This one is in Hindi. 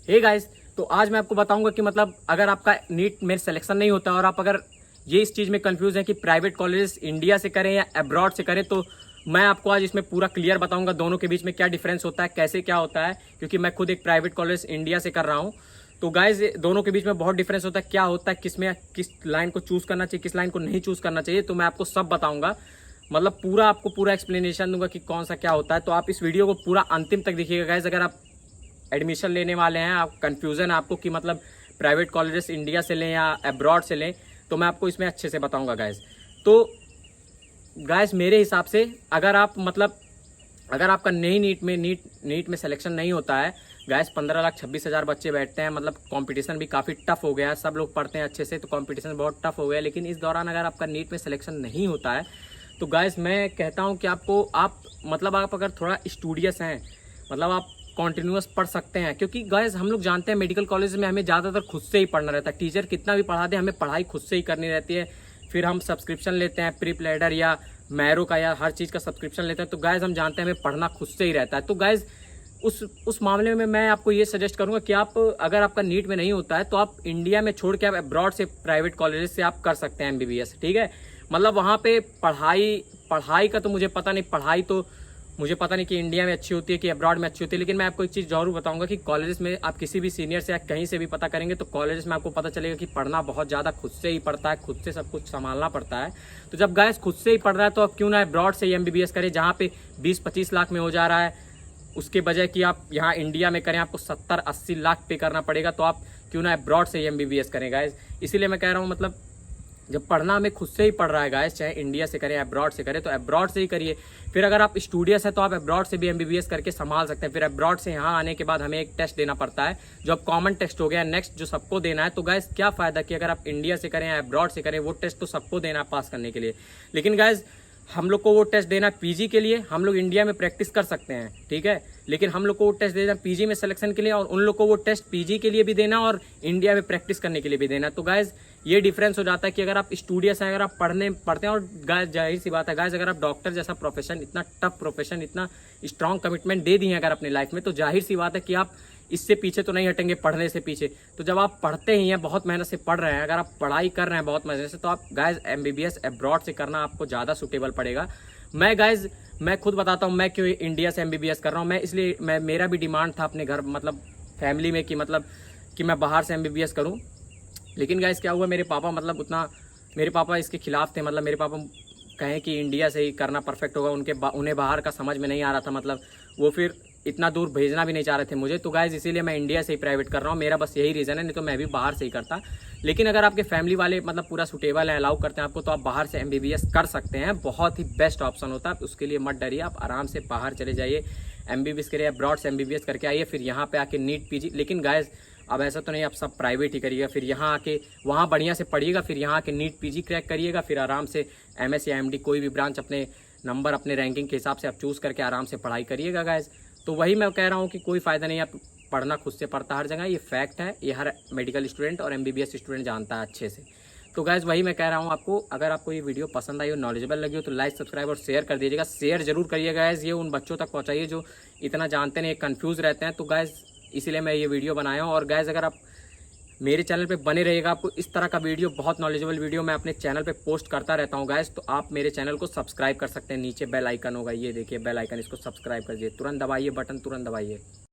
हे गाइस, तो आज मैं आपको बताऊंगा कि मतलब अगर आपका नीट में सिलेक्शन नहीं होता और आप अगर ये इस चीज़ में कंफ्यूज है कि प्राइवेट कॉलेजेस इंडिया से करें या अब्रॉड से करें, तो मैं आपको आज इसमें पूरा क्लियर बताऊंगा दोनों के बीच में क्या डिफरेंस होता है, कैसे क्या होता है। क्योंकि मैं खुद एक प्राइवेट कॉलेज इंडिया से कर रहा हूँ, तो गाइज दोनों के बीच में बहुत डिफरेंस होता है। क्या होता है, किस में किस लाइन को चूज करना चाहिए, किस लाइन को नहीं चूज करना चाहिए, तो मैं आपको सब बताऊंगा। मतलब पूरा आपको पूरा एक्सप्लेनेशन दूंगा कि कौन सा क्या होता है। तो आप इस वीडियो को पूरा अंतिम तक देखिएगा गाइज। अगर आप एडमिशन लेने वाले हैं, आप कंफ्यूजन है आपको कि मतलब प्राइवेट कॉलेजेस इंडिया से लें या अब्रॉड से लें, तो मैं आपको इसमें अच्छे से बताऊंगा गाइज। तो गाइज मेरे हिसाब से अगर आप मतलब अगर आपका नई नीट में सिलेक्शन नहीं होता है गाइज, 15,26,000 बच्चे बैठते हैं। मतलब कंपटीशन भी काफ़ी टफ हो गया है, सब लोग पढ़ते हैं अच्छे से, तो कंपटीशन बहुत टफ हो गया है। लेकिन इस दौरान अगर आपका नीट में सिलेक्शन नहीं होता है तो गाइज मैं कहता हूँ कि आप अगर थोड़ा स्टूडियस हैं, मतलब आप कॉन्टिन्यूस पढ़ सकते हैं। क्योंकि गाइज हम लोग जानते हैं मेडिकल कॉलेज में हमें ज़्यादातर खुद से ही पढ़ना रहता है। टीचर कितना भी पढ़ा दे, हमें पढ़ाई खुद से ही करनी रहती है। फिर हम सब्सक्रिप्शन लेते हैं प्रीप लैडर या मैरो का या हर चीज़ का सब्सक्रिप्शन लेते हैं। तो गाइज हम जानते हैं हमें पढ़ना खुद से ही रहता है। तो गाइज उस मामले में मैं आपको ये सजेस्ट करूंगा कि आप अगर आपका नीट में नहीं होता है तो आप इंडिया में छोड़ के आप अब्रॉड से प्राइवेट कॉलेजेस से आप कर सकते हैं एमबीबीएस, ठीक है। मतलब वहाँ पे पढ़ाई का तो मुझे पता नहीं, पढ़ाई तो मुझे पता नहीं कि इंडिया में अच्छी होती है कि अब्रॉड में अच्छी होती है। लेकिन मैं आपको एक चीज़ जरूर बताऊंगा कि कॉलेजेस में आप किसी भी सीनियर से या कहीं से भी पता करेंगे तो कॉलेजेस में आपको पता चलेगा कि पढ़ना बहुत ज़्यादा खुद से ही पड़ता है, खुद से सब कुछ संभालना पड़ता है। तो जब गाइस खुद से ही पढ़ रहा है तो आप क्यों ना अब्रॉड से ही एमबीबीएस करें, जहाँ पे 20-25 लाख में हो जा रहा है, उसके बजाय कि आप यहाँ इंडिया में करें आपको 70-80 लाख पे करना पड़ेगा। तो आप क्यों ना अब्रॉड से ही एमबीबीएस करें गाइस। इसीलिए मैं कह रहा हूँ मतलब जब पढ़ना हमें खुद से ही पढ़ रहा है गाइस, चाहे इंडिया से करें अब्रॉड से करें, तो अब्रॉड से ही करिए। फिर अगर आप स्टूडियस है तो आप अब्रॉड से भी एमबीबीएस करके संभाल सकते हैं। फिर अब्रॉड से यहाँ आने के बाद हमें एक टेस्ट देना पड़ता है जो अब कॉमन टेस्ट हो गया नेक्स्ट, जो सबको देना है। तो गाइस क्या फायदा कि अगर आप इंडिया से करें या अब्रॉड से करें, वो टेस्ट तो सबको देना है पास करने के लिए। लेकिन गाइस हम लोग को वो टेस्ट देना पीजी के लिए, हम लोग इंडिया में प्रैक्टिस कर सकते हैं, ठीक है। लेकिन हम लोग को वो टेस्ट देना पीजी में सिलेक्शन के लिए, और उन लोग को वो टेस्ट पीजी के लिए भी देना और इंडिया में प्रैक्टिस करने के लिए भी देना। तो गाइज ये डिफरेंस हो जाता है कि अगर आप स्टूडियस हैं, अगर आप पढ़ते हैं, और गाइज जाहिर सी बात है गाइज, अगर आप डॉक्टर जैसा प्रोफेशन, इतना टफ प्रोफेशन, इतना स्ट्रॉन्ग कमिटमेंट दे दिए अगर अपनी लाइफ में, तो जाहिर सी बात है कि आप इससे पीछे तो नहीं हटेंगे, पढ़ने से पीछे। तो जब आप पढ़ते ही हैं, बहुत मेहनत से पढ़ रहे हैं, अगर आप पढ़ाई कर रहे हैं बहुत मेहनत से, तो आप गाइज एमबीबीएस अब्रॉड से करना आपको ज़्यादा सूटेबल पड़ेगा। मैं खुद बताता हूँ मैं क्यों इंडिया से एमबीबीएस कर रहा हूँ। मेरा भी डिमांड था अपने घर मतलब फैमिली में कि मैं बाहर से एमबीबीएस करूँ। लेकिन गाइस क्या हुआ, मेरे पापा इसके खिलाफ थे। मतलब मेरे पापा कहें कि इंडिया से ही करना परफेक्ट होगा, उन्हें बाहर का समझ में नहीं आ रहा था। मतलब वो फिर इतना दूर भेजना भी नहीं चाह रहे थे मुझे। तो गाइज इसीलिए मैं इंडिया से ही प्राइवेट कर रहा हूँ, मेरा बस यही रीज़न है, नहीं तो मैं भी बाहर से ही करता। लेकिन अगर आपके फैमिली वाले मतलब पूरा सूटेबल है, अलाउ करते हैं आपको, तो आप बाहर से एमबीबीएस कर सकते हैं। बहुत ही बेस्ट ऑप्शन होता है, उसके लिए मत डरिए, आप आराम से बाहर चले जाइए, एमबीबीएस करिए, अब्रॉड से एमबीबीएस करके आइए, फिर यहाँ पे आके नीट पीजी। लेकिन गाइज अब ऐसा तो नहीं आप सब प्राइवेट ही करिएगा, फिर यहाँ आके वहाँ बढ़िया से पढ़िएगा, फिर यहाँ आके नीट पीजी क्रैक करिएगा, फिर आराम से एमएस या एमडी कोई भी ब्रांच अपने नंबर अपने रैंकिंग के हिसाब से आप चूज़ करके आराम से पढ़ाई करिएगा गाइज। तो वही मैं कह रहा हूँ कि कोई फ़ायदा नहीं, आप पढ़ना खुद से पढ़ता हर जगह, ये फैक्ट है, ये हर मेडिकल स्टूडेंट और एमबीबीएस स्टूडेंट जानता है अच्छे से। तो गाइज वही मैं कह रहा हूँ आपको, अगर आपको ये वीडियो पसंद आई हो, नॉलेजेबल लगी हो, तो लाइक सब्सक्राइब और शेयर कर दीजिएगा। शेयर जरूर करिएगा गाइज, ये उन बच्चों तक पहुँचाइए जो इतना जानते नहीं, कन्फ्यूज़ रहते हैं। तो गाइज इसीलिए मैं ये वीडियो बनाया हूँ। और गाइज अगर आप मेरे चैनल पे बने रहिएगा, आपको इस तरह का वीडियो, बहुत नॉलेजेबल वीडियो मैं अपने चैनल पे पोस्ट करता रहता हूँ गाइस। तो आप मेरे चैनल को सब्सक्राइब कर सकते हैं, नीचे बेल आइकन होगा, ये देखिए बेल आइकन, इसको सब्सक्राइब कर दीजिए, तुरंत दबाइए बटन, तुरंत दबाइए।